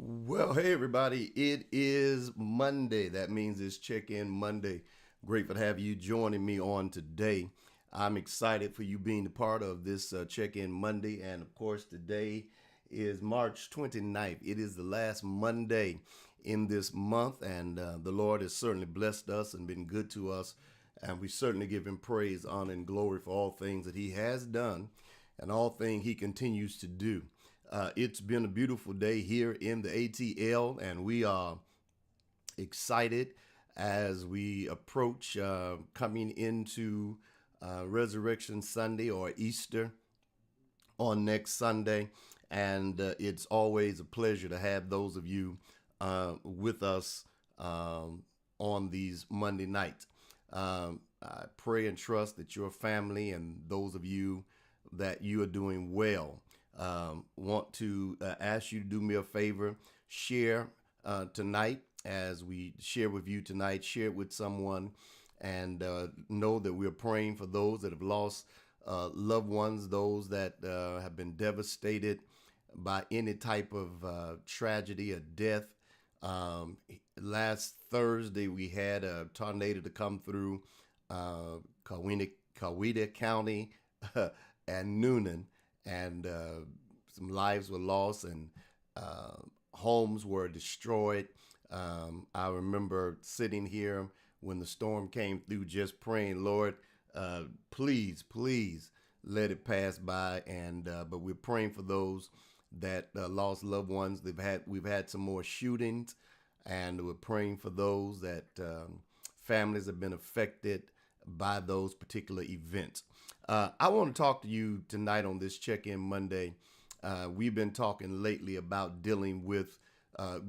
Well, hey everybody, it is Monday. That means it's check-in Monday. Grateful to have you joining me on today. I'm excited for you being a part of this check-in Monday. And of course, today is March 29th. It is the last Monday in this month, and the Lord has certainly blessed us and been good to us. And we certainly give him praise, honor, and glory for all things that he has done and all things he continues to do. It's been a beautiful day here in the ATL, and we are excited as we approach coming into Resurrection Sunday or Easter on next Sunday. And it's always a pleasure to have those of you with us on these Monday nights. I pray and trust that your family and those of you that you are doing well. Want to ask you to do me a favor, share tonight as we share with you tonight, share it with someone, and know that we're praying for those that have lost loved ones, those that have been devastated by any type of tragedy or death. Last Thursday, we had a tornado to come through Coweta County and Noonan, and some lives were lost and homes were destroyed. I remember sitting here when the storm came through, just praying, Lord, please, please let it pass by. And but we're praying for those that lost loved ones. We've had some more shootings, and we're praying for those that families have been affected by those particular events. I want to talk to you tonight on this check-in Monday. We've been talking lately about dealing with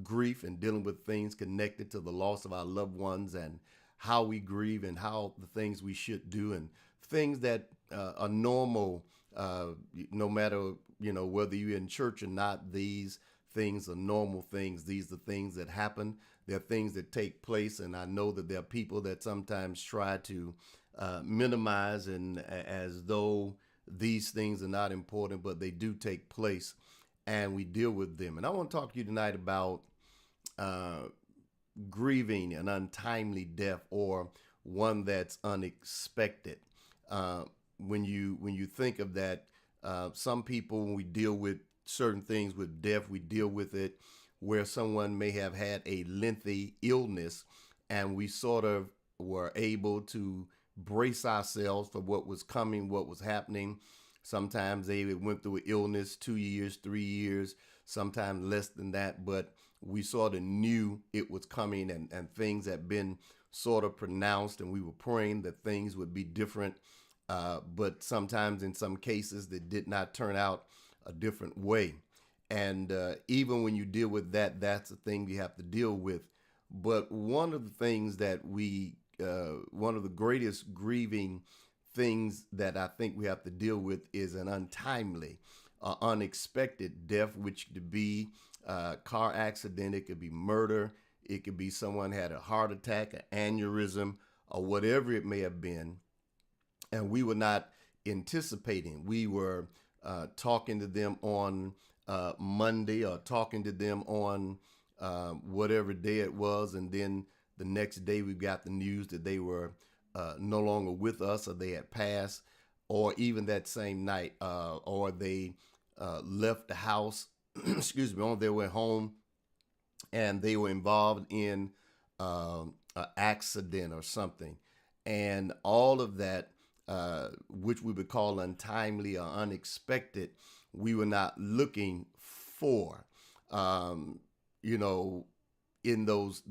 grief and dealing with things connected to the loss of our loved ones and how we grieve and how the things we should do and things that are normal, no matter, whether you're in church or not. These things are normal things. These are things that happen. They're things that take place. And I know that there are people that sometimes try to minimize and as though these things are not important, but they do take place and we deal with them. And I want to talk to you tonight about grieving an untimely death or one that's unexpected. When you think of that, some people, when we deal with certain things with death, we deal with it where someone may have had a lengthy illness and we sort of were able to brace ourselves for what was coming, what was happening. Sometimes they went through an illness 2 years, 3 years. sometimes less than that, but we sort of knew it was coming, and things had been sort of pronounced, and we were praying that things would be different. But sometimes in some cases, they did not turn out a different way. And even when you deal with that, that's the thing you have to deal with. But one of the things that one of the greatest grieving things that I think we have to deal with is an untimely, unexpected death, which could be a car accident, it could be murder, it could be someone had a heart attack, an aneurysm, or whatever it may have been. And we were not anticipating. We were talking to them on Monday, or talking to them on whatever day it was, and then the next day we got the news that they were no longer with us, or they had passed, or even that same night, or they left the house, excuse me, on their way home, and they were involved in an accident or something. And all of that, which we would call untimely or unexpected, we were not looking for. You know, in those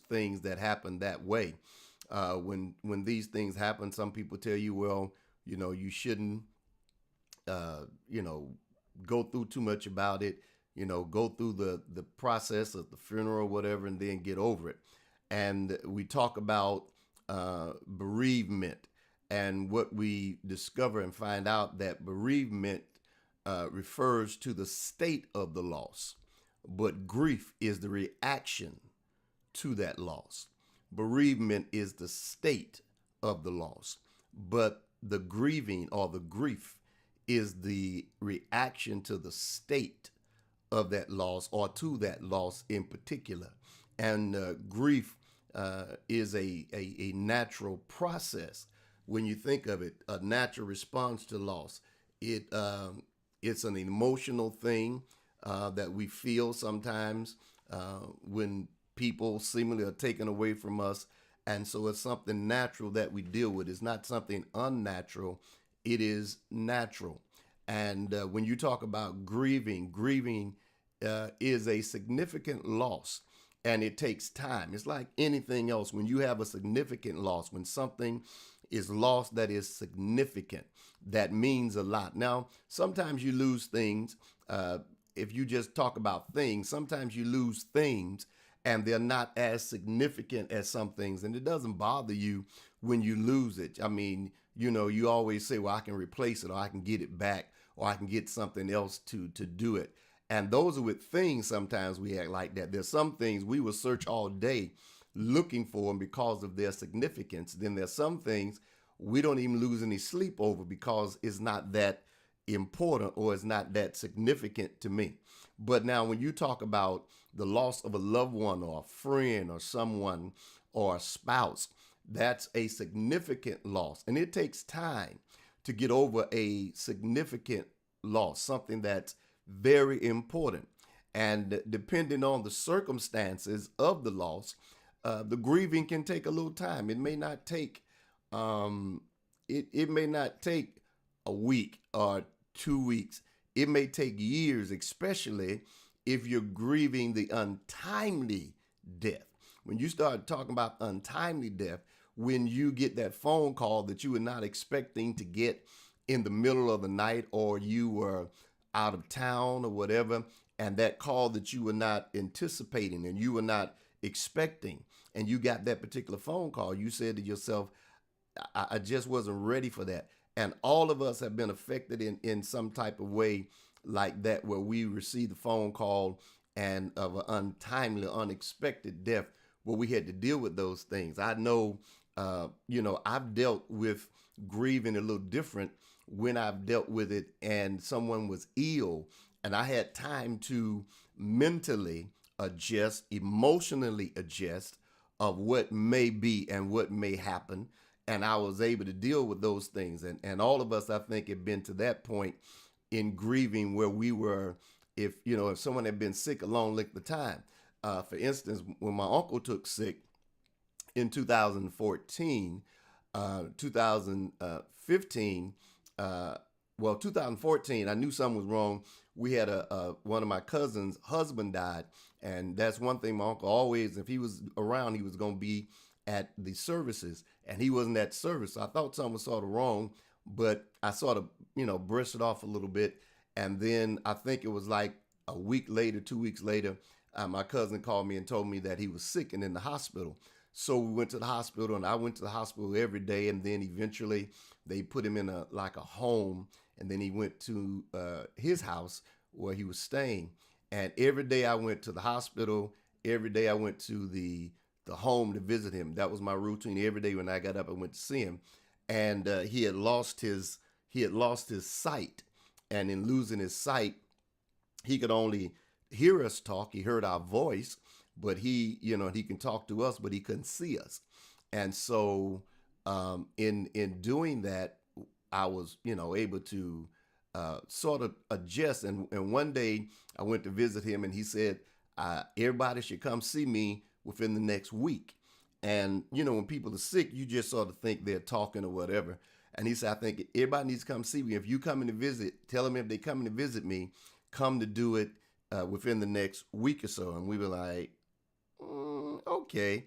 things that happen that way. When these things happen, some people tell you, well, you shouldn't, you know, go through too much about it. Go through the process of the funeral, or whatever, and then get over it. And we talk about bereavement, and what we discover and find out that bereavement refers to the state of the loss, but grief is the reaction to that loss. Bereavement is the state of the loss, but the grieving or the grief is the reaction to the state of that loss, or to that loss in particular. And grief is a natural process. When you think of it, a natural response to loss. It's an emotional thing that we feel sometimes when people seemingly are taken away from us. And so it's something natural that we deal with. It's not something unnatural. It is natural. And when you talk about grieving, grieving is a significant loss, and it takes time. It's like anything else. When you have a significant loss, when something is lost that is significant, that means a lot. Now, sometimes you lose things. If you just talk about things, sometimes you lose things and they're not as significant as some things, and it doesn't bother you when you lose it. I mean, you always say, well, I can replace it, or I can get it back, or I can get something else to do it. And those are with things. Sometimes we act like that. There's some things we will search all day looking for them because of their significance. Then there's some things we don't even lose any sleep over because it's not that important, or it's not that significant to me. But now when you talk about the loss of a loved one, or a friend, or someone, or a spouse, that's a significant loss. And it takes time to get over a significant loss, something that's very important. And depending on the circumstances of the loss, the grieving can take a little time. It may not take it may not take a week or 2 weeks. It may take years, especially if you're grieving the untimely death. When you start talking about untimely death, when you get that phone call that you were not expecting to get in the middle of the night, or you were out of town or whatever, and that call that you were not anticipating and you were not expecting, and you got that particular phone call, you said to yourself, I just wasn't ready for that. And all of us have been affected in some type of way like that, where we receive the phone call and of an untimely, unexpected death, where we had to deal with those things. I know, I've dealt with grieving a little different when I've dealt with it and someone was ill, and I had time to mentally adjust, emotionally adjust of what may be and what may happen. And I was able to deal with those things. And all of us, I think, have been to that point in grieving where we were, if someone had been sick a long length of time. For instance, when my uncle took sick in 2014, 2015, 2014, I knew something was wrong we had a one of my cousins' husband died, and that's one thing my uncle always, if he was around, he was going to be at the services, and he wasn't at service. So I thought something was sort of wrong, but I sort of brushed it off a little bit, and then I think it was like a week later, 2 weeks later, my cousin called me and told me that he was sick and in the hospital. So we went to the hospital, and I went to the hospital every day, and then eventually they put him in a home, and then he went to his house where he was staying. And every day I went to the hospital. Every day I went to the home to visit him. That was my routine. Every day when I got up, I went to see him, and he had lost his sight, and in losing his sight, he could only hear us talk. He heard our voice, but he can talk to us, but he couldn't see us. And so, in doing that, I was able to sort of adjust. And one day I went to visit him, and he said, everybody should come see me within the next week. And when people are sick, you just sort of think they're talking or whatever. And he said, I think everybody needs to come see me. If you coming to visit, tell them if they coming to visit me, come to do it within the next week or so. And we were like, okay.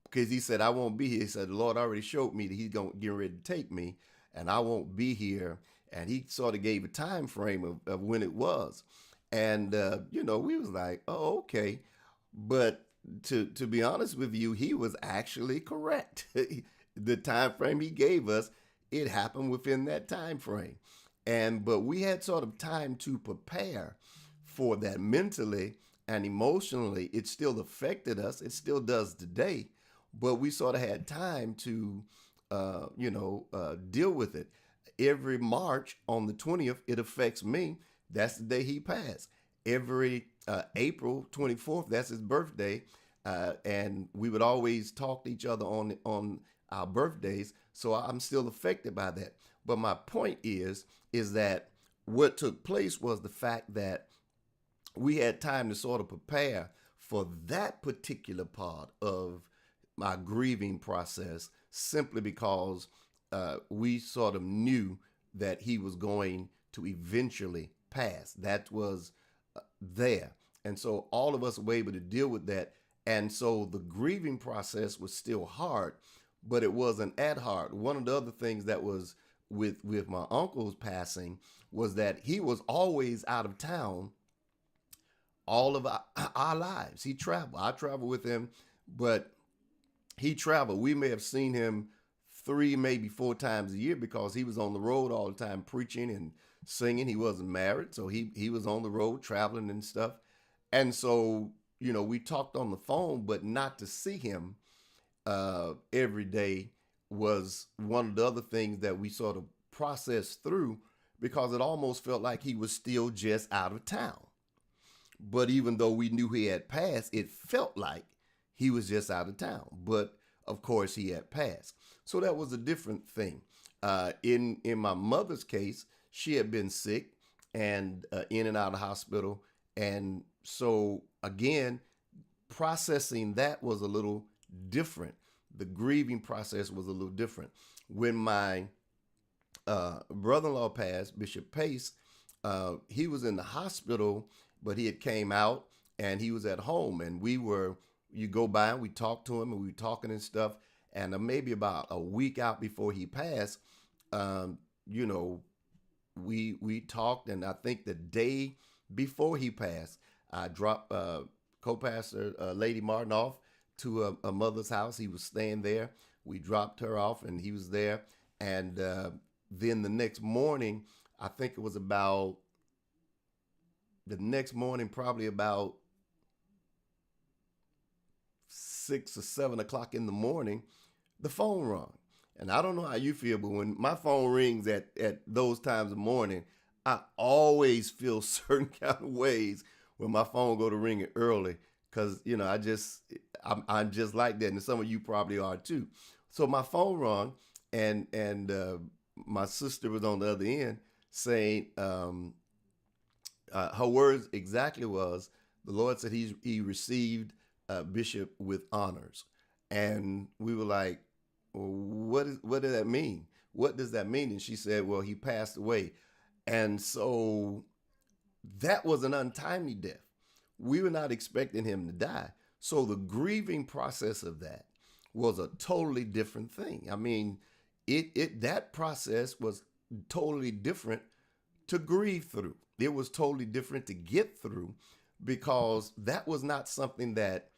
Because he said, I won't be here. He said, the Lord already showed me that he's going to get ready to take me, and I won't be here. And he sort of gave a time frame of when it was. And, we was like, oh, okay. But to be honest with you, he was actually correct. The time frame he gave us, it happened within that time frame. But we had sort of time to prepare for that mentally and emotionally. It still affected us. It still does today. But we sort of had time to, deal with it. Every March on the 20th, it affects me. That's the day he passed. Every April 24th, that's his birthday. And we would always talk to each other on our birthdays. So I'm still affected by that. But my point is that what took place was the fact that we had time to sort of prepare for that particular part of my grieving process, simply because we sort of knew that he was going to eventually pass. That was there. And so all of us were able to deal with that. And so the grieving process was still hard, but it wasn't at hard. One of the other things that was with my uncle's passing was that he was always out of town all of our lives. He traveled. I traveled with him, but he traveled. We may have seen him 3, maybe 4 times a year, because he was on the road all the time preaching and singing. He wasn't married, so he was on the road traveling and stuff. And so, we talked on the phone, but not to see him every day was one of the other things that we sort of processed through, because it almost felt like he was still just out of town. But even though we knew he had passed, it felt like he was just out of town. But of course, he had passed. So that was a different thing. In my mother's case, she had been sick and in and out of the hospital. And so again, processing that was a little different. The grieving process was a little different. When my brother-in-law passed, Bishop Pace, he was in the hospital, but he had came out and he was at home, and you go by and we talked to him, and we were talking and stuff. And maybe about a week out before he passed, we talked, and I think the day before he passed, I dropped co-pastor Lady Martin off to a mother's house. He was staying there. We dropped her off, and he was there. And then the next morning, I think it was about probably about 6 or 7 o'clock in the morning, the phone rung. And I don't know how you feel, but when my phone rings at those times of morning, I always feel certain kind of ways when my phone go to ringing early, because I'm just like that, and some of you probably are too. So my phone rung, and my sister was on the other end saying, her words exactly was, the Lord said he received Bishop with honors. And we were like, what does that mean? What does that mean? And she said, well, he passed away. And so that was an untimely death. We were not expecting him to die. So the grieving process of that was a totally different thing. I mean, it that process was totally different to grieve through. It was totally different to get through because that was not something that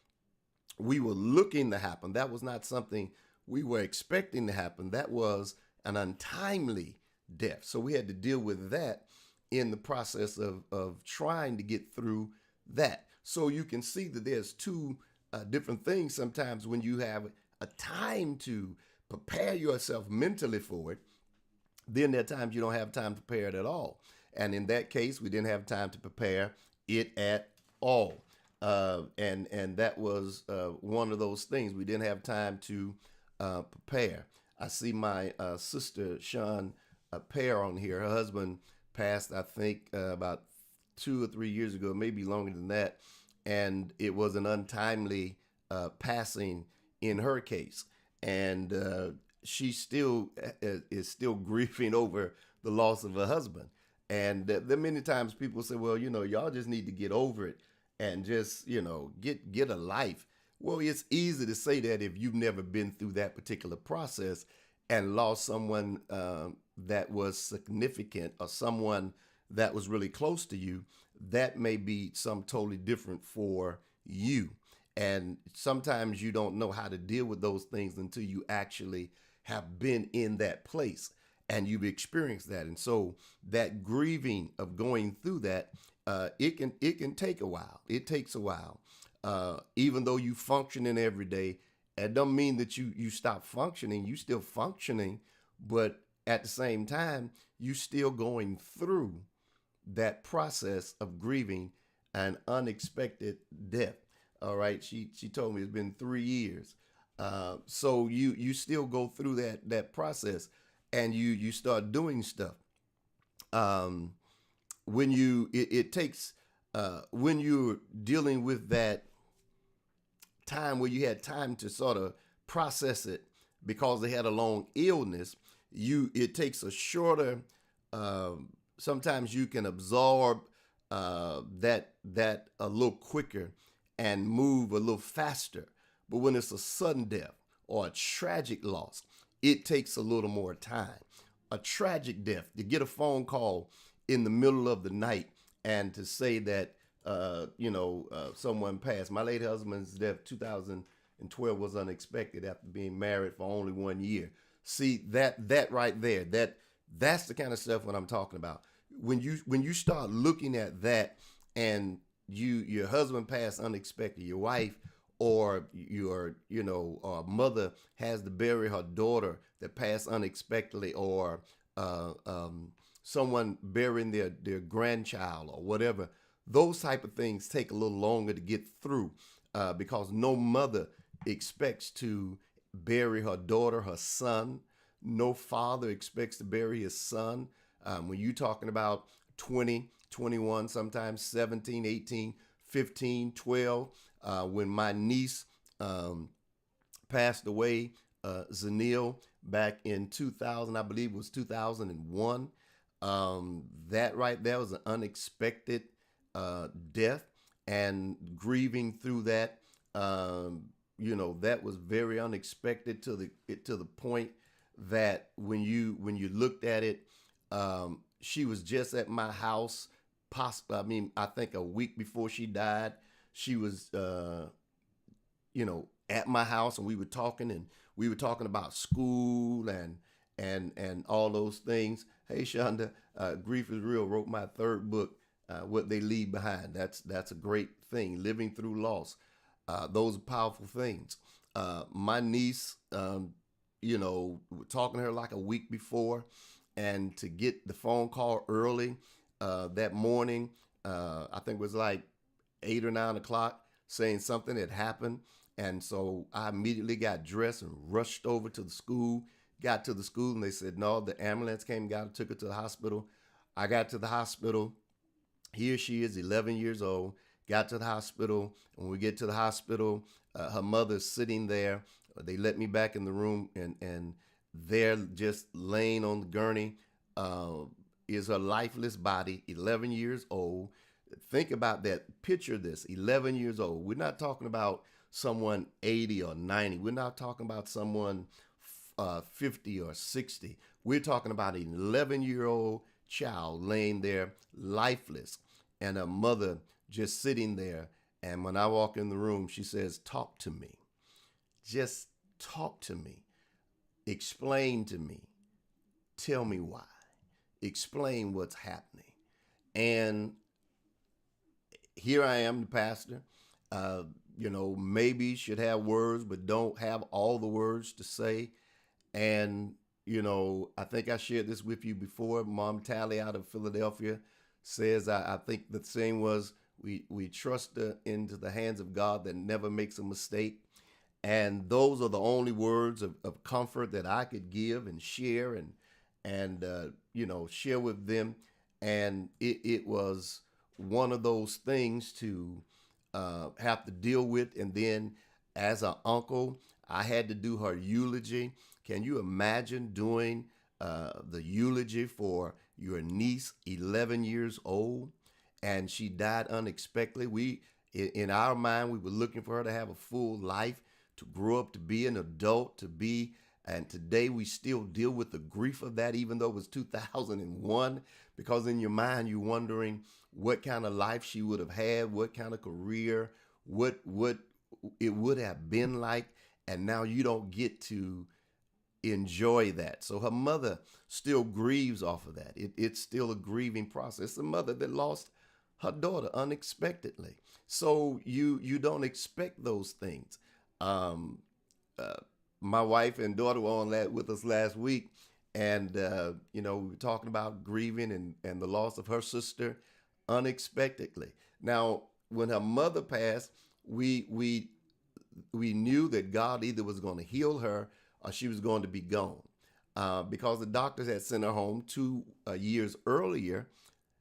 we were looking to happen. That was not something we were expecting to happen. That was an untimely death. So we had to deal with that in the process of trying to get through that. So you can see that there's two different things sometimes when you have a time to prepare yourself mentally for it. Then there are times you don't have time to prepare it at all. And in that case, we didn't have time to prepare it at all. And that was one of those things. We didn't have time to prepare. I see my sister, Sean Pear, on here. Her husband passed, I think, about 2 or 3 years ago, maybe longer than that. And it was an untimely passing in her case. And she still is still grieving over the loss of her husband. And there many times people say, well, y'all just need to get over it and just, get a life. Well, it's easy to say that if you've never been through that particular process and lost someone that was significant or someone that was really close to you. That may be something totally different for you. And sometimes you don't know how to deal with those things until you actually have been in that place and you've experienced that. And so that grieving of going through that, it can take a while. It takes a while. Even though you functioning every day, it don't mean that you stop functioning. You still functioning, but at the same time, you still going through that process of grieving an unexpected death. All right, she told me it's been 3 years. So you still go through that process, and you start doing stuff. When it takes when you're dealing with that time where you had time to sort of process it because they had a long illness, it takes a shorter. Sometimes you can absorb that a little quicker and move a little faster. But when it's a sudden death or a tragic loss, it takes a little more time. A tragic death, to get a phone call in the middle of the night and to say that someone passed. My late husband's death, 2012, was unexpected after being married for only 1 year. See that right there, that's the kind of stuff what I'm talking about. When you start looking at that, and your husband passed unexpected, your wife or your mother has to bury her daughter that passed unexpectedly, or someone burying their grandchild or whatever. Those type of things take a little longer to get through because no mother expects to bury her daughter, her son. No father expects to bury his son. When you're talking about 20, 21, sometimes 17, 18, 15, 12. When my niece passed away, Zanil, back in 2000, I believe it was 2001. That right there was an unexpected death, and grieving through that. That was very unexpected to the point that when you looked at it, she was just at my house. I think a week before she died, she was, at my house, and we were talking about school and all those things. Hey, Shonda, Grief is Real wrote my third book, What They Leave Behind. That's a great thing. Living through loss. Those are powerful things. My niece, talking to her like a week before, and to get the phone call early that morning, I think it was like 8 or 9 o'clock, saying something had happened. And so I immediately got dressed and rushed over to the school. Got to the school, and they said, no, the ambulance came, got her, took her to the hospital. I got to the hospital. Here she is, 11 years old. Got to the hospital. When we get to the hospital, her mother's sitting there. They let me back in the room, and they're just laying on the gurney. is her lifeless body, 11 years old. Think about that. Picture this, 11 years old. We're not talking about someone 80 or 90. We're not talking about someone 50 or 60. We're talking about an 11-year-old child laying there lifeless and a mother just sitting there. And when I walk in the room, she says, "Talk to me. Just talk to me. Explain to me. Tell me why. Explain what's happening." And here I am, the pastor. Maybe should have words, but don't have all the words to say. And, I think I shared this with you before. Mom Tally out of Philadelphia says, I think the saying was, we trust into the hands of God that never makes a mistake. And those are the only words of comfort that I could give and share and share with them. And it was one of those things to have to deal with. And then as an uncle, I had to do her eulogy. Can you imagine doing the eulogy for your niece, 11 years old, and she died unexpectedly? In our mind, we were looking for her to have a full life, to grow up to be an adult, and today we still deal with the grief of that, even though it was 2001, because in your mind, you're wondering what kind of life she would have had, what kind of career, what it would have been like, and now you don't get to enjoy that. So her mother still grieves off of that. It's still a grieving process. It's a mother that lost her daughter unexpectedly. So you don't expect those things. My wife and daughter were on that with us last week, and we were talking about grieving and the loss of her sister unexpectedly. Now, when her mother passed, we knew that God either was going to heal her or she was going to be gone, because the doctors had sent her home 2 years earlier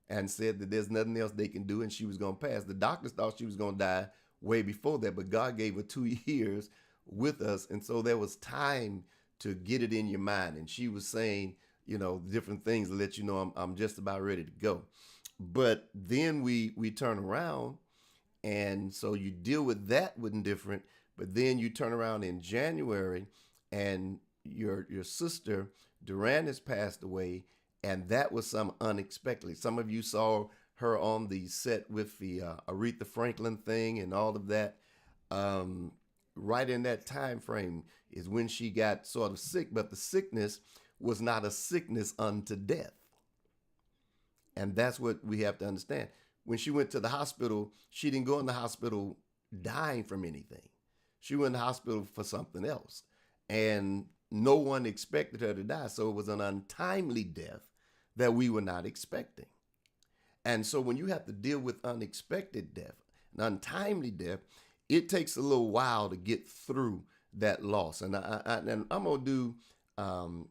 and said that there's nothing else they can do and she was going to pass. The doctors thought she was going to die way before that, but God gave her 2 years with us, and so there was time to get it in your mind. And she was saying, different things to let you know I'm just about ready to go. But then we turn around, and so you deal with that with indifferent. But then you turn around in January, and your sister Duran has passed away, and that was some unexpectedly. Some of you saw her on the set with the Aretha Franklin thing and all of that. Right in that time frame is when she got sort of sick, but the sickness was not a sickness unto death. And that's what we have to understand. When she went to the hospital, she didn't go in the hospital dying from anything. She went in the hospital for something else. And no one expected her to die. So it was an untimely death that we were not expecting. And so when you have to deal with unexpected death, an untimely death, it takes a little while to get through that loss. And I'm gonna do I'm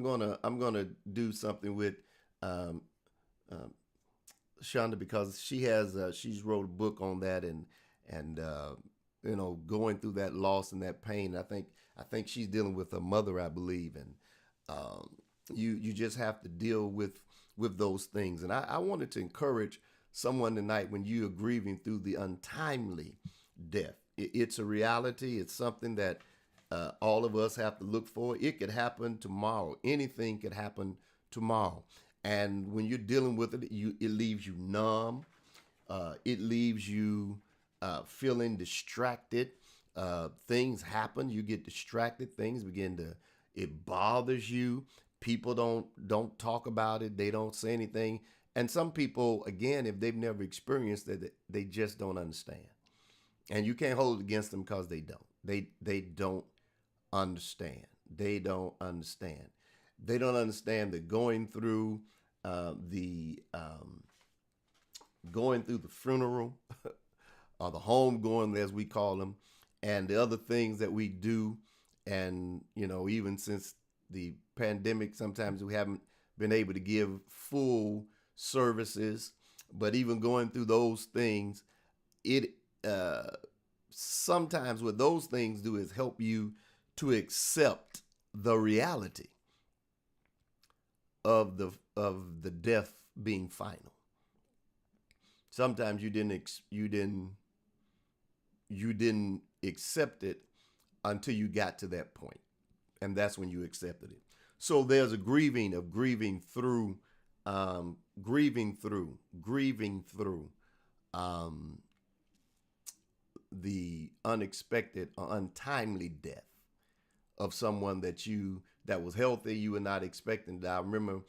gonna do something with Shonda, because she's wrote a book on that and going through that loss and that pain. I think she's dealing with her mother, I believe, and you just have to deal with those things. And I wanted to encourage someone tonight, when you are grieving through the untimely death. It's a reality. It's something that all of us have to look for. It could happen tomorrow. Anything could happen tomorrow. And when you're dealing with it, it leaves you numb. It leaves you feeling distracted. Things happen. You get distracted. It bothers you. People don't talk about it. They don't say anything. And some people, again, if they've never experienced it, they just don't understand. And you can't hold it against them, because they don't. They don't understand. They don't understand. They don't understand that going through the funeral or the home going, as we call them, and the other things that we do, and even since the pandemic, sometimes we haven't been able to give full services. But even going through those things, it sometimes what those things do is help you to accept the reality. of the death being final. Sometimes you didn't accept it until you got to that point, and that's when you accepted it. So there's a grieving of grieving through um, the unexpected or untimely death of someone that was healthy, you were not expecting. I remember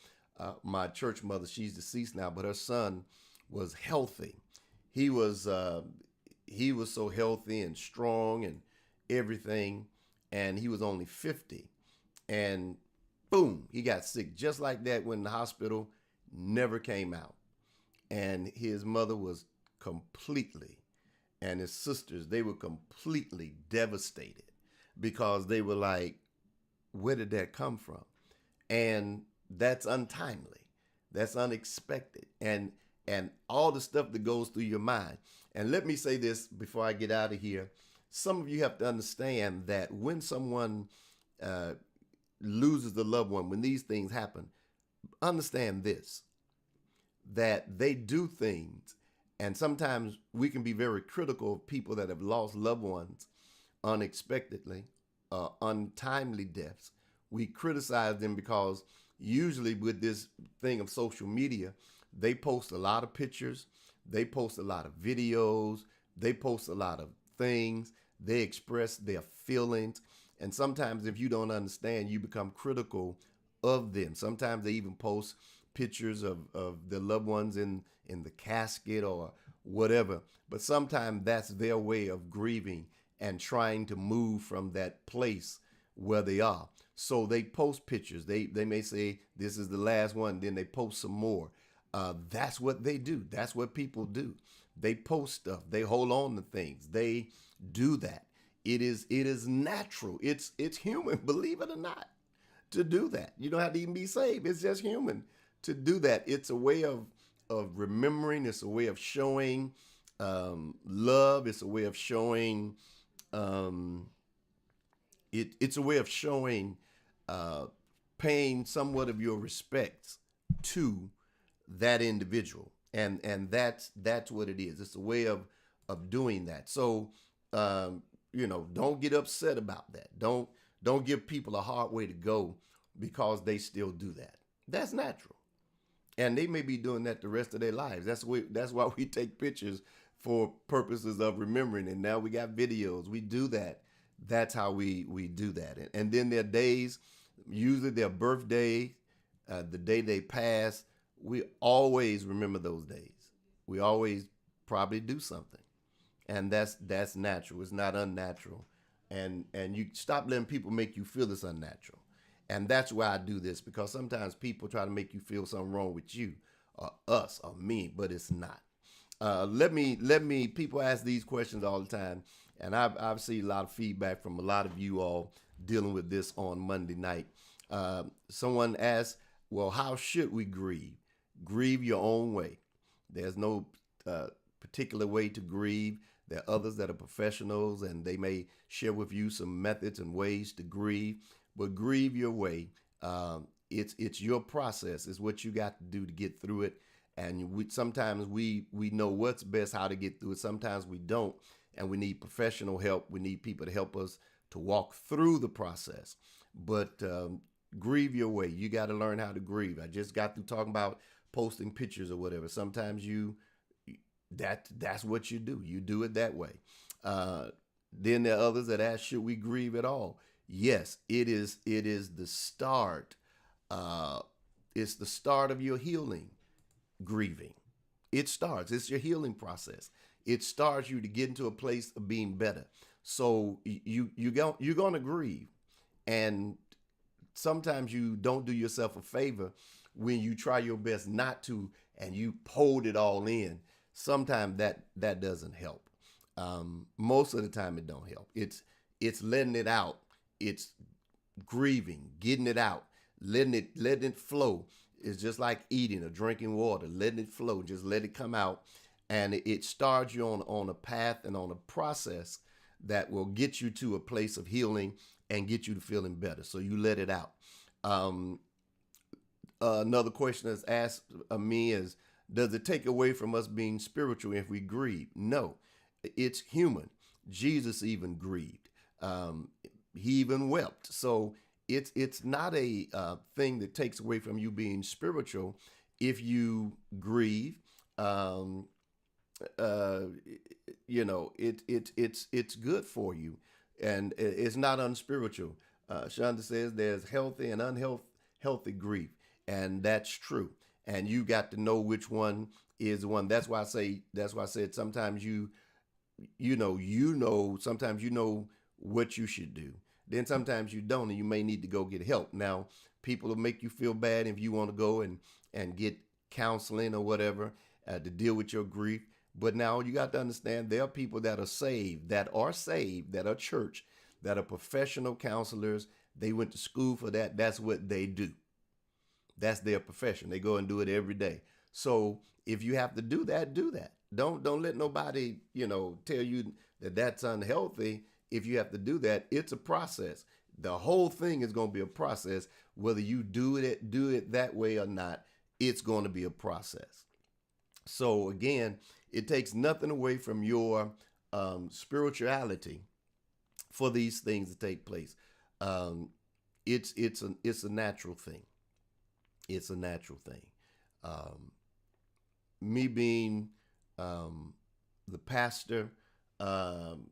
my church mother, she's deceased now, but her son was healthy. He was he was so healthy and strong and everything, and he was only 50, and boom, he got sick just like that. When the hospital, never came out, and his mother was completely, and his sisters, they were completely devastated because they were like, where did that come from? And that's untimely, that's unexpected, and all the stuff that goes through your mind. And let me say this before I get out of here: some of you have to understand that when someone uh, loses a loved one, when these things happen, understand this, that they do things, and sometimes we can be very critical of people that have lost loved ones unexpectedly, untimely deaths. We criticize them because usually with this thing of social media, they post a lot of pictures, they post a lot of videos, they post a lot of things, they express their feelings. And sometimes, if you don't understand, you become critical of them. Sometimes they even post pictures of their loved ones in the casket or whatever. But sometimes that's their way of grieving and trying to move from that place where they are. So they post pictures. They may say this is the last one, then they post some more. That's what they do. That's what people do. They post stuff. They hold on to things. They do that. It is natural. It's human, believe it or not, to do that. You don't have to even be saved. It's just human to do that. It's a way of remembering. It's a way of showing love. It's a way of showing it's a way of showing paying somewhat of your respects to that individual, and that's what it is. It's a way of doing that. So don't get upset about that. Don't give people a hard way to go because they still do that. That's natural, and they may be doing that the rest of their lives. That's why we take pictures for purposes of remembering, and now we got videos. We do that. That's how we do that. And then their days, usually their birthday, the day they pass, we always remember those days. We always probably do something, and that's natural. It's not unnatural, and you stop letting people make you feel it's unnatural. And that's why I do this, because sometimes people try to make you feel something wrong with you or us or me, but it's not. People ask these questions all the time, and I've seen a lot of feedback from a lot of you all dealing with this on Monday night. Someone asked, well, how should we grieve? Grieve your own way. There's no particular way to grieve. There are others that are professionals, and they may share with you some methods and ways to grieve, but grieve your way. It's your process. It's what you got to do to get through it. And sometimes we know what's best, how to get through it. Sometimes we don't, and we need professional help. We need people to help us to walk through the process. But grieve your way. You got to learn how to grieve. I just got through talking about posting pictures or whatever. Sometimes that's what you do. You do it that way. Then there are others that ask, should we grieve at all? Yes, it is the start. It's the start of your healing. Grieving. It's your healing process. It starts you to get into a place of being better. So you're going to grieve, and sometimes you don't do yourself a favor when you try your best not to, and you hold it all in. Sometimes that doesn't help. Most of the time it don't help. It's letting it out. It's grieving, getting it out, letting it flow. It's just like eating or drinking water, letting it flow. Just let it come out, and it starts you on a path and on a process that will get you to a place of healing and get you to feeling better. So you let it out. Another question that's asked of me is, does it take away from us being spiritual if we grieve? No, it's human. Jesus even grieved. He even wept. So it's not a thing that takes away from you being spiritual if you grieve. Um, uh, it's good for you, and it's not unspiritual. Shonda says there's healthy and unhealthy grief, and that's true. And you got to know which one is the one. That's why I say. That's why I said sometimes sometimes you know what you should do. Then sometimes you don't, and you may need to go get help. Now, people will make you feel bad if you want to go and get counseling or whatever to deal with your grief. But now you got to understand there are people that are saved, that are church, that are professional counselors. They went to school for that. That's what they do. That's their profession. They go and do it every day. So if you have to do that, do that. Don't let nobody, tell you that that's unhealthy. If you have to do that, it's a process. The whole thing is going to be a process. Whether you do it that way or not, it's going to be a process. So again, it takes nothing away from your spirituality for these things to take place. Um, it's a natural thing. It's a natural thing. Um, Me being the pastor, um,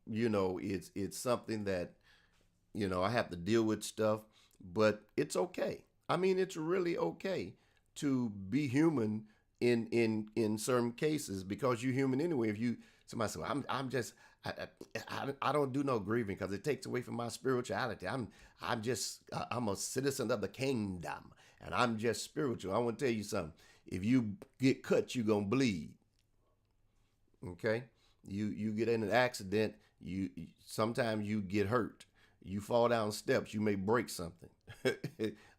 it's something that I have to deal with stuff, but it's okay. I mean, it's really okay to be human in certain cases because you're human anyway. If you somebody say, well, I'm just I don't do no grieving because it takes away from my spirituality. I'm a citizen of the kingdom and I'm just spiritual. I want to tell you something. If you get cut, you're gonna bleed. Okay, you get in an accident. You sometimes you get hurt. You fall down steps. You may break something.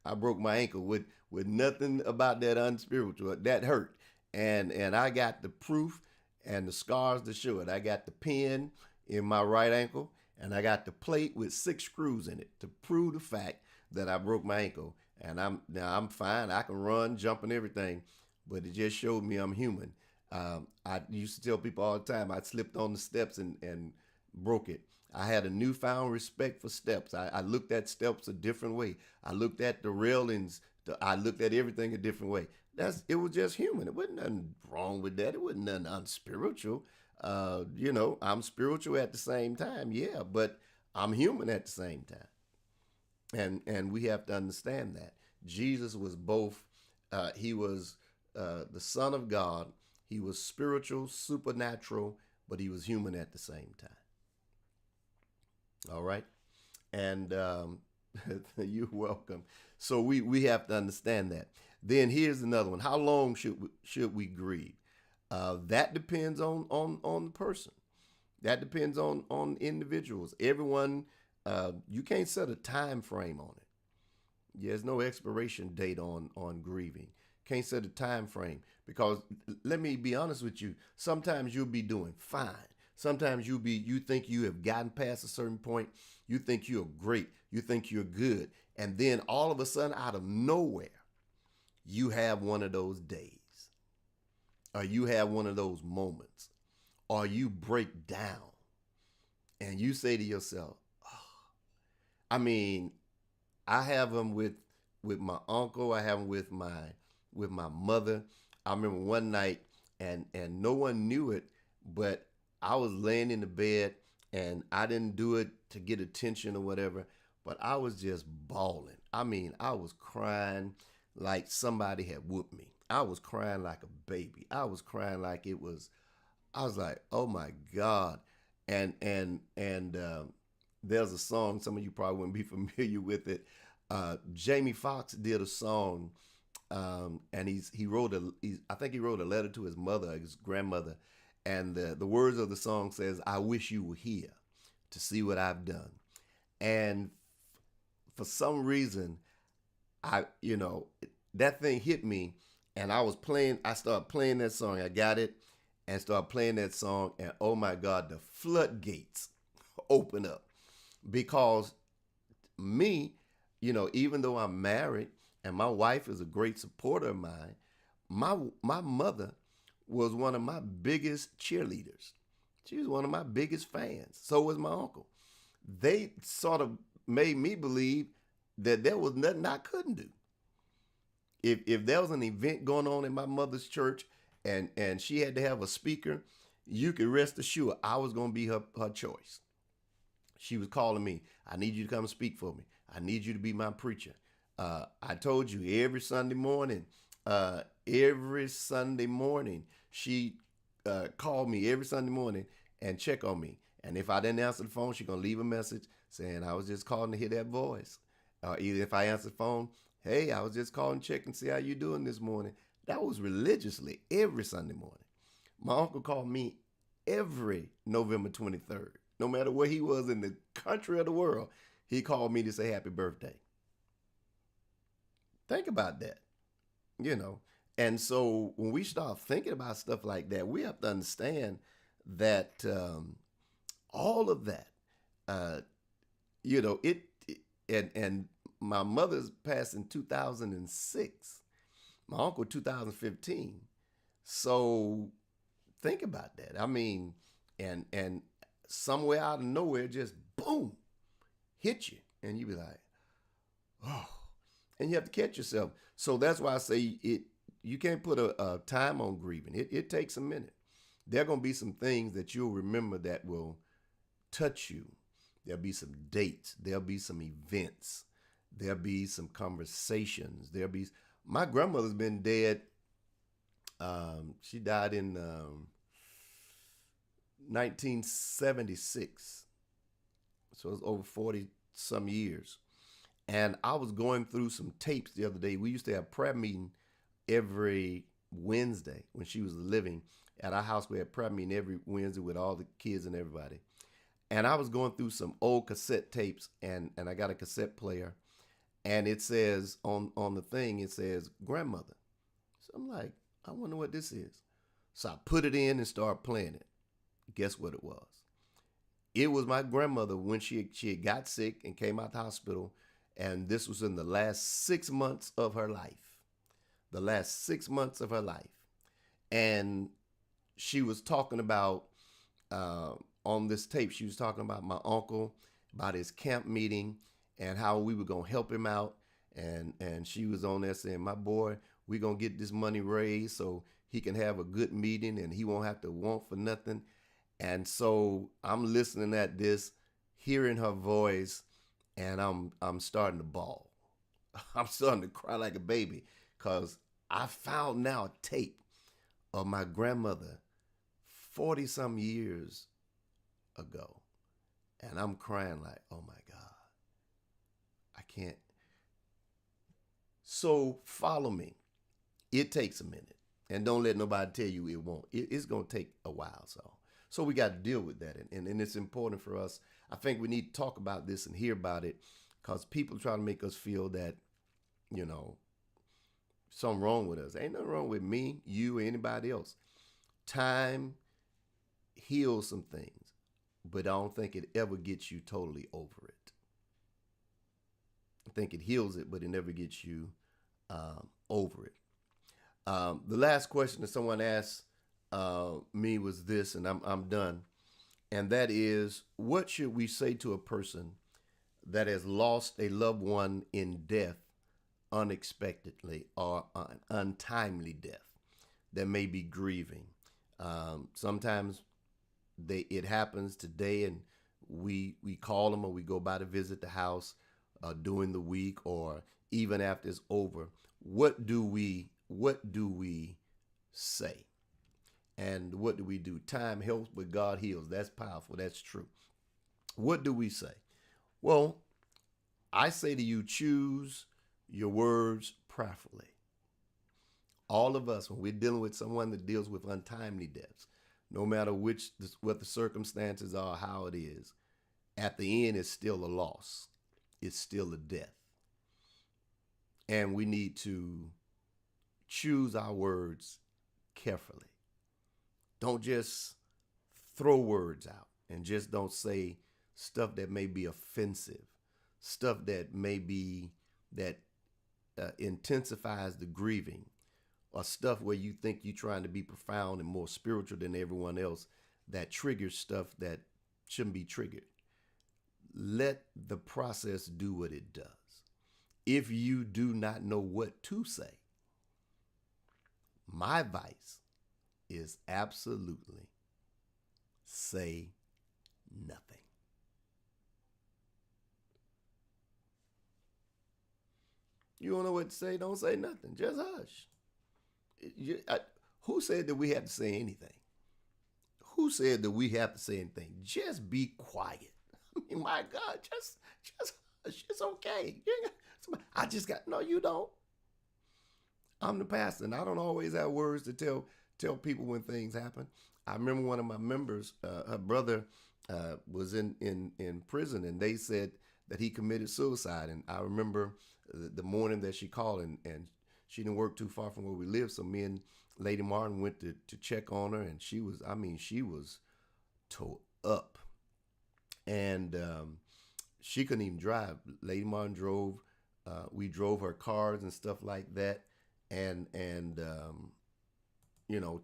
I broke my ankle with nothing about that unspiritual. That hurt, and I got the proof and the scars to show it. I got the pin in my right ankle, and I got the plate with 6 screws in it to prove the fact that I broke my ankle. And I'm fine. I can run, jump, and everything, but it just showed me I'm human. I used to tell people all the time I slipped on the steps and broke it. I had a newfound respect for steps. I looked at steps a different way. I looked at the railings. I looked at everything a different way. It was just human. It wasn't nothing wrong with that. It wasn't nothing unspiritual. I'm spiritual at the same time, yeah, but I'm human at the same time. And we have to understand that Jesus was both. He was the Son of God. He was spiritual, supernatural, but he was human at the same time. All right, and you're welcome. So we have to understand that. Then here's another one. How long should we grieve? That depends on the person. That depends on individuals. Everyone, you can't set a time frame on it. There's no expiration date on grieving. Can't set a time frame because let me be honest with you. Sometimes you'll be doing fine. Sometimes you think you have gotten past a certain point. You think you're great. You think you're good, and then all of a sudden, out of nowhere, you have one of those days, or you have one of those moments, or you break down, and you say to yourself, I mean, I have them with my uncle. I have them with my mother. I remember one night, and no one knew it, but I was laying in the bed, and I didn't do it to get attention or whatever, but I was just bawling. I mean, I was crying like somebody had whooped me. I was crying like a baby. I was crying like it was. I was like, oh my God, and there's a song. Some of you probably wouldn't be familiar with it. Jamie Foxx did a song, and I think he wrote a letter to his mother, his grandmother, and the words of the song says, "I wish you were here to see what I've done." And for some reason, that thing hit me, and I started playing that song. I got it, and started playing that song, and oh my God, the floodgates open up because me, even though I'm married and my wife is a great supporter of mine. My mother was one of my biggest cheerleaders. She was one of my biggest fans. So was my uncle. They sort of made me believe that there was nothing I couldn't do. If there was an event going on in my mother's church and she had to have a speaker, you could rest assured I was going to be her choice. She was calling me. I need you to come and speak for me. I need you to be my preacher. I told you every Sunday morning, she called me every Sunday morning and check on me. And if I didn't answer the phone, she's going to leave a message saying I was just calling to hear that voice. Either if I answer the phone, hey, I was just calling to check and see how you doing this morning. That was religiously every Sunday morning. My uncle called me every November 23rd. No matter where he was in the country or the world, he called me to say happy birthday. Think about that, you know. And so when we start thinking about stuff like that, we have to understand that all of that, uh, and my mother's passed in 2006, my uncle 2015. So think about that. I mean, and somewhere out of nowhere, just boom, hit you, and you be like, oh, and you have to catch yourself. So that's why I say it. You can't put a time on grieving. It takes a minute. There are gonna be some things that you'll remember that will touch you. There'll be some dates. There'll be some events. There'll be some conversations. My grandmother's been dead. She died in 1976. So it's over 40 some years. And I was going through some tapes the other day. We used to have prayer meeting every Wednesday when she was living. At our house, we had prayer meeting every Wednesday with all the kids and everybody. And I was going through some old cassette tapes, and I got a cassette player. And it says on the thing, it says grandmother. So I'm like, I wonder what this is. So I put it in and started playing it. Guess what it was? It was my grandmother when she had got sick and came out the hospital. And this was in the last 6 months of her life. The last 6 months of her life. And she was talking about, on this tape, she was talking about my uncle, about his camp meeting, and how we were going to help him out. And she was on there saying, my boy, we're going to get this money raised so he can have a good meeting and he won't have to want for nothing. And so I'm listening at this, hearing her voice, and I'm starting to bawl. I'm starting to cry like a baby because I found now a tape of my grandmother 40 some years ago. And I'm crying like, oh my God, I can't. So follow me. It takes a minute. And don't let nobody tell you it won't. It's going to take a while. So we got to deal with that. And it's important for us. I think we need to talk about this and hear about it because people try to make us feel that, something wrong with us. Ain't nothing wrong with me, you, or anybody else. Time heals some things, but I don't think it ever gets you totally over it. I think it heals it, but it never gets you over it. The last question that someone asked me was this, and I'm done. And that is, what should we say to a person that has lost a loved one in death unexpectedly or an untimely death that may be grieving? Sometimes it happens today, and we call them or we go by to visit the house during the week or even after it's over. What do we say? And what do we do? Time helps, but God heals. That's powerful. That's true. What do we say? Well, I say to you, choose your words prayerfully. All of us, when we're dealing with someone that deals with untimely deaths, no matter what the circumstances are, how it is, at the end, it's still a loss. It's still a death. And we need to choose our words carefully. Don't just throw words out, and just don't say stuff that may be offensive, stuff that may be that intensifies the grieving, or stuff where you think you're trying to be profound and more spiritual than everyone else, that triggers stuff that shouldn't be triggered. Let the process do what it does. If you do not know what to say, my advice is absolutely say nothing. You don't know what to say, don't say nothing. Just hush. Who said that we have to say anything? Who said that we have to say anything? Just be quiet. I mean, my God, just hush. It's okay. I just got, no, you don't. I'm the pastor, and I don't always have words to tell people when things happen. I remember one of my members, her brother was in prison, and they said that he committed suicide. And I remember the morning that she called, and she didn't work too far from where we live, so me and Lady Martin went to check on her, and she was tore up, and she couldn't even drive. Lady Martin drove. We drove her cars and stuff like that, and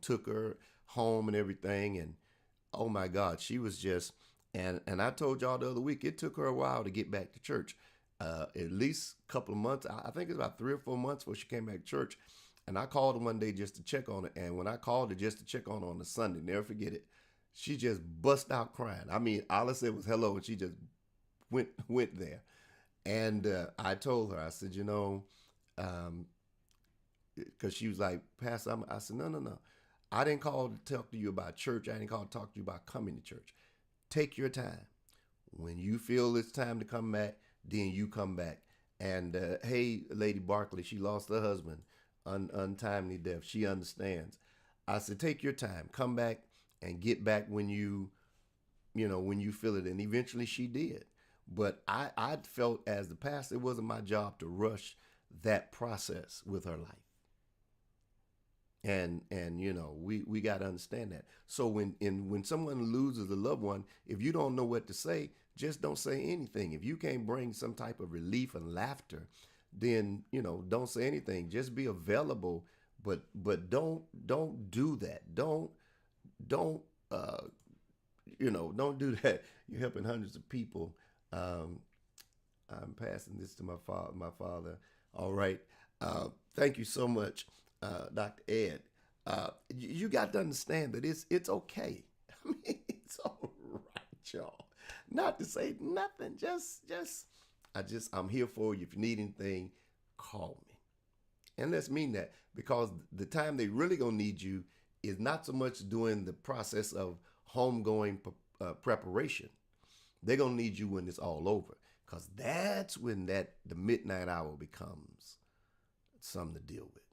took her home and everything. And oh my God, she was just, and I told y'all the other week, it took her a while to get back to church. At least a couple of months. I think it's about 3 or 4 months before she came back to church. And I called her one day just to check on her. And when I called her just to check on her on the Sunday, never forget it, she just bust out crying. I mean, all I said was hello, and she just went there. And I told her, I said, because she was like, Pastor, I said, no. I didn't call to talk to you about church. I didn't call to talk to you about coming to church. Take your time. When you feel it's time to come back, then you come back. And hey, Lady Barkley, she lost her husband, untimely death. She understands. I said, take your time, come back, and get back when you feel it. And eventually she did. But I felt as the pastor, it wasn't my job to rush that process with her life. And we got to understand that. So when someone loses a loved one, if you don't know what to say, just don't say anything. If you can't bring some type of relief and laughter, then don't say anything. Just be available, but don't do that. Don't don't do that. You're helping hundreds of people. I'm passing this to my father. All right. Thank you so much, Dr. Ed. You got to understand that it's okay. I mean, it's all right, y'all. Not to say nothing. I'm here for you. If you need anything, call me. And let's mean that, because the time they really gonna need you is not so much doing the process of homegoing preparation. They're gonna need you when it's all over, because that's when the midnight hour becomes something to deal with.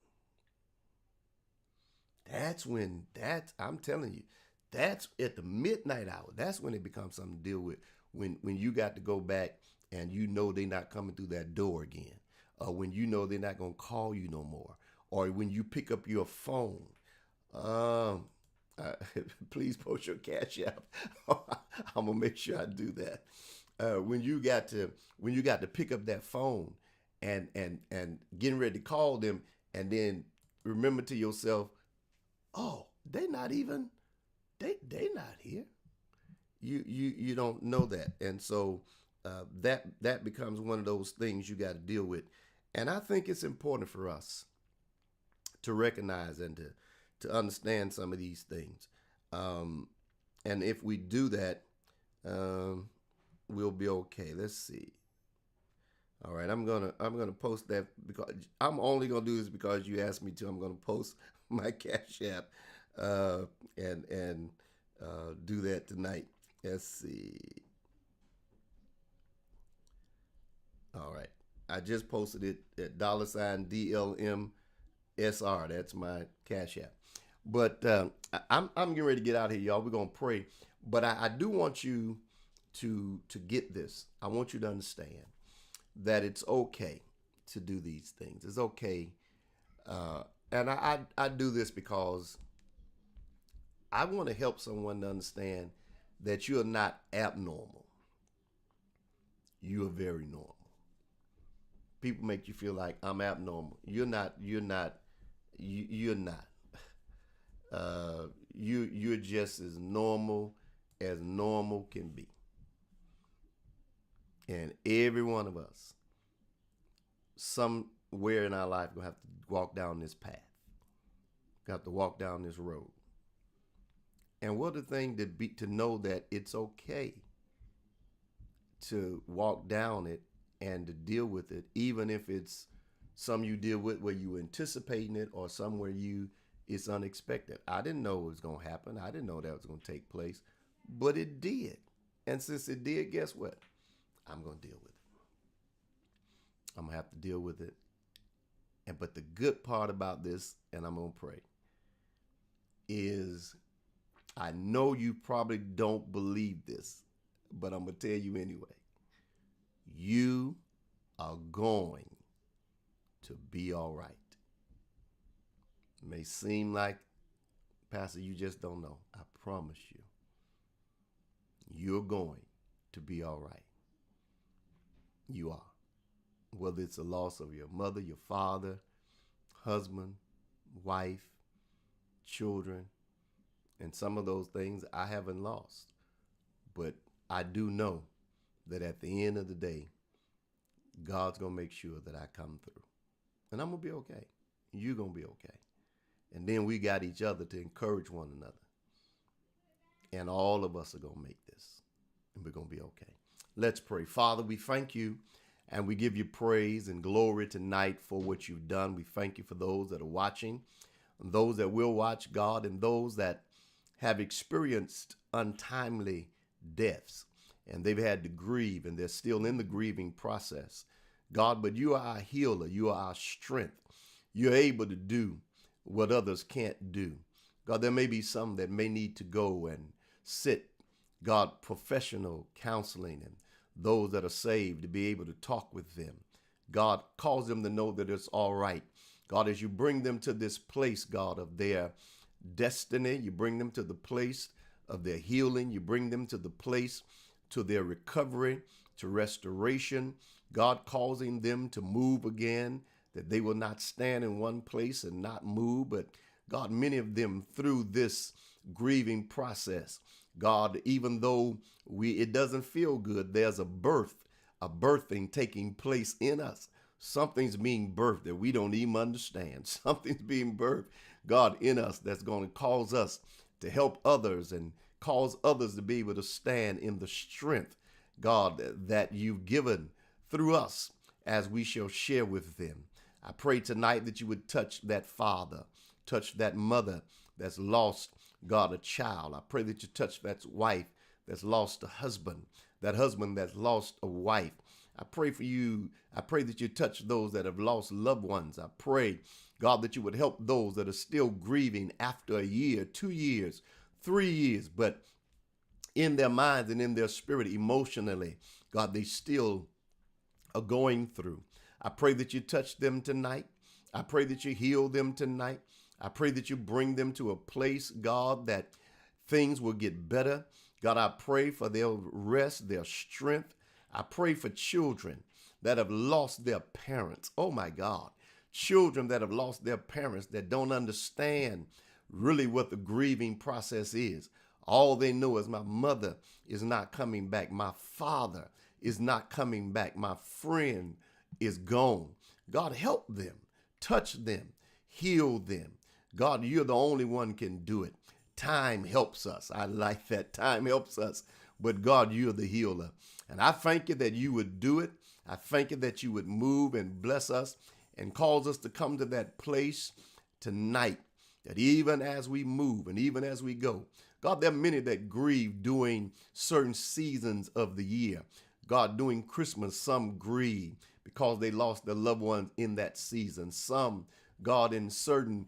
I'm telling you, that's at the midnight hour. That's when it becomes something to deal with. When you got to go back and they're not coming through that door again, or when they're not gonna call you no more, or when you pick up your phone. Please post your Cash App. I'm gonna make sure I do that. When you got to pick up that phone and getting ready to call them, and then remember to yourself, oh, they not here. You don't know that, and so that becomes one of those things you got to deal with. And I think it's important for us to recognize and to understand some of these things. And if we do that, we'll be okay. Let's see. All right, I'm gonna post that, because I'm only gonna do this because you asked me to. I'm gonna post my Cash App and do that tonight. Let's see. All right, I just posted it at $DLMSR. That's my Cash App. But I'm getting ready to get out of here, y'all. We're gonna pray, but I do want you to get this. I want you to understand that it's okay to do these things. It's okay, and I do this because I want to help someone to understand that you are not abnormal. You are very normal. People make you feel like I'm abnormal. You're not. You're not. You're not. You're just as normal can be. And every one of us, somewhere in our life, gonna have to walk down this path. Got to walk down this road. And what a thing to know that it's okay to walk down it and to deal with it, even if it's some you deal with where you anticipating it or somewhere it's unexpected. I didn't know it was gonna happen. I didn't know that was gonna take place, but it did. And since it did, guess what? I'm gonna deal with it. I'm gonna have to deal with it. But the good part about this, and I'm gonna pray, is I know you probably don't believe this, but I'm gonna tell you anyway. You are going to be all right. It may seem like, Pastor, you just don't know. I promise you, you're going to be all right. You are. Whether it's the loss of your mother, your father, husband, wife, children, and some of those things I haven't lost. But I do know that at the end of the day, God's going to make sure that I come through. And I'm going to be okay. You're going to be okay. And then we got each other to encourage one another. And all of us are going to make this. And we're going to be okay. Let's pray. Father, we thank you and we give you praise and glory tonight for what you've done. We thank you for those that are watching, and those that will watch, God, and those that have experienced untimely deaths and they've had to grieve and they're still in the grieving process. God, but you are our healer. You are our strength. You're able to do what others can't do. God, there may be some that may need to go and sit, God, professional counseling, and those that are saved to be able to talk with them. God, cause them to know that it's all right. God, as you bring them to this place, God, of their destiny, you bring them to the place of their healing, you bring them to the place to their recovery, to restoration. God, causing them to move again, that they will not stand in one place and not move, but God, many of them through this grieving process, God, even though it doesn't feel good, there's a birthing taking place in us. Something's being birthed that we don't even understand. Something's being birthed, God, in us that's going to cause us to help others and cause others to be able to stand in the strength, God, that you've given through us as we shall share with them. I pray tonight that you would touch that father, touch that mother that's lost, God, a child. I pray that you touch that wife that's lost a husband, that husband that's lost a wife. I pray for you. I pray that you touch those that have lost loved ones. I pray, God, that you would help those that are still grieving after a year, 2 years, 3 years, but in their minds and in their spirit, emotionally, God, they still are going through. I pray that you touch them tonight. I pray that you heal them tonight. I pray that you bring them to a place, God, that things will get better. God, I pray for their rest, their strength. I pray for children that have lost their parents. Oh, my God. Children that have lost their parents that don't understand really what the grieving process is. All they know is my mother is not coming back. My father is not coming back. My friend is gone. God, help them, touch them, heal them. God, you're the only one can do it. Time helps us. I like that. Time helps us. But God, you're the healer. And I thank you that you would do it. I thank you that you would move and bless us and cause us to come to that place tonight, that even as we move and even as we go, God, there are many that grieve during certain seasons of the year. God, during Christmas, some grieve because they lost their loved ones in that season. Some, God, in certain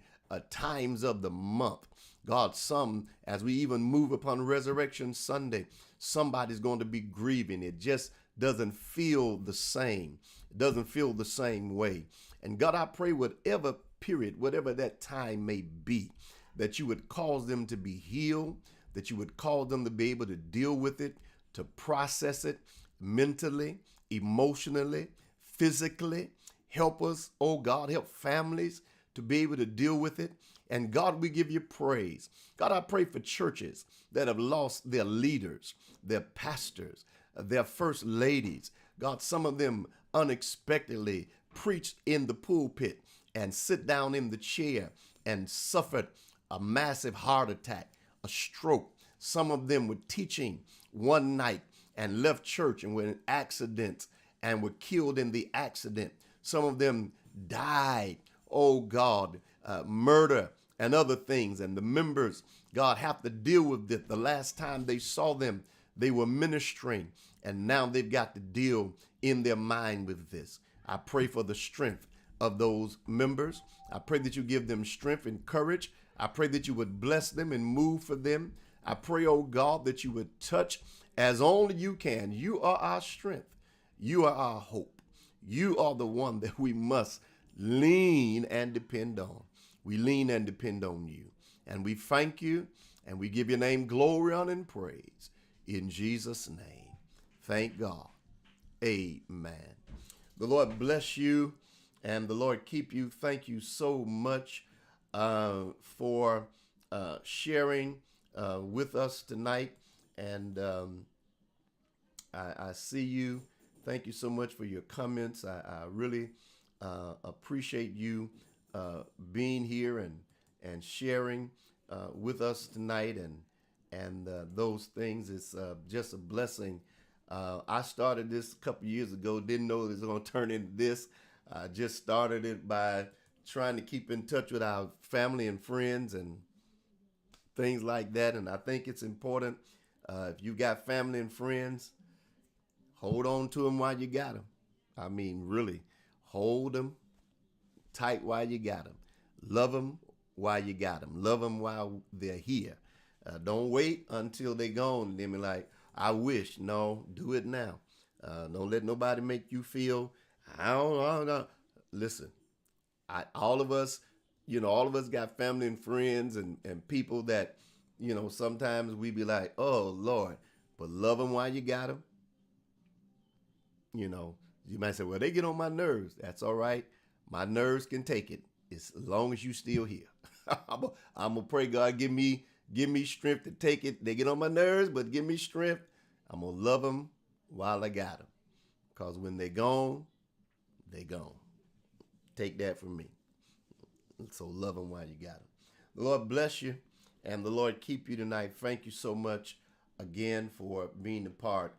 times of the month. God, some, as we even move upon Resurrection Sunday, somebody's going to be grieving. It just doesn't feel the same. It doesn't feel the same way. And God, I pray whatever period, whatever that time may be, that you would cause them to be healed, that you would cause them to be able to deal with it, to process it mentally, emotionally, physically. Help us, oh God, help families to be able to deal with it. And God, we give you praise. God, I pray for churches that have lost their leaders, their pastors, their first ladies. God, some of them unexpectedly preached in the pulpit and sit down in the chair and suffered a massive heart attack, a stroke. Some of them were teaching one night and left church and were in accidents and were killed in the accident. Some of them died, oh God, murder and other things. And the members, God, have to deal with it. The last time they saw them, they were ministering, and now they've got to deal in their mind with this. I pray for the strength of those members. I pray that you give them strength and courage. I pray that you would bless them and move for them. I pray, oh God, that you would touch as only you can. You are our strength. You are our hope. You are the one that we must lean and depend on. We lean and depend on you. And we thank you and we give your name glory, honor, and praise. In Jesus' name. Thank God. Amen. The Lord bless you and the Lord keep you. Thank you so much for sharing with us tonight. And I see you. Thank you so much for your comments. I really appreciate you being here and sharing with us tonight and those things. It's just a blessing. I started this a couple years ago, didn't know it was going to turn into this. I just started it by trying to keep in touch with our family and friends and things like that. And I think it's important, if you got family and friends, hold on to them while you got them. I mean, really, hold them tight while you got them. Love them while you got them. Love them while they're here. Don't wait until they're gone and then be like, I wish. No, do it now. Don't let nobody make you feel, I don't know. Listen, all of us got family and friends and people that, sometimes we be like, oh, Lord, but love them while you got them. You might say, well, they get on my nerves. That's all right. My nerves can take it as long as you still here. I'm gonna pray, God, give me strength to take it. They get on my nerves, but give me strength. I'm gonna love them while I got them, because when they're gone, they gone. Take that from me. So love them while you got them. The Lord bless you, and the Lord keep you tonight. Thank you so much again for being a part.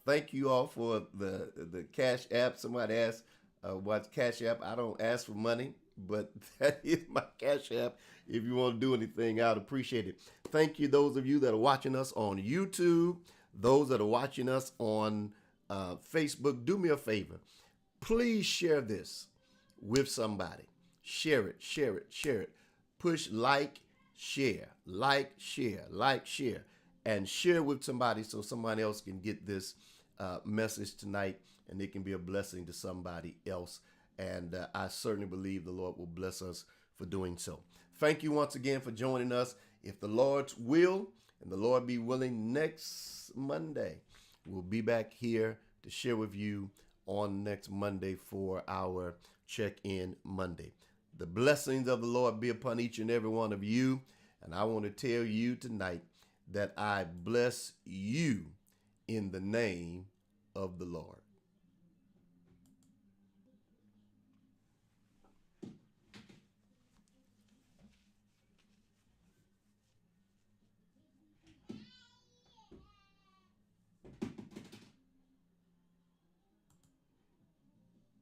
Thank you all for the Cash App. Somebody asked, what's Cash App? I don't ask for money, but that is my Cash App. If you want to do anything, I'd appreciate it. Thank you, those of you that are watching us on YouTube, those that are watching us on Facebook. Do me a favor. Please share this with somebody. Share it, share it, share it. Push like, share, and share with somebody so somebody else can get this message tonight and it can be a blessing to somebody else. And I certainly believe the Lord will bless us for doing so. Thank you once again for joining us. If the Lord's will and the Lord be willing, next Monday, we'll be back here to share with you on next Monday for our Check-In Monday. The blessings of the Lord be upon each and every one of you. And I want to tell you tonight that I bless you in the name of the Lord.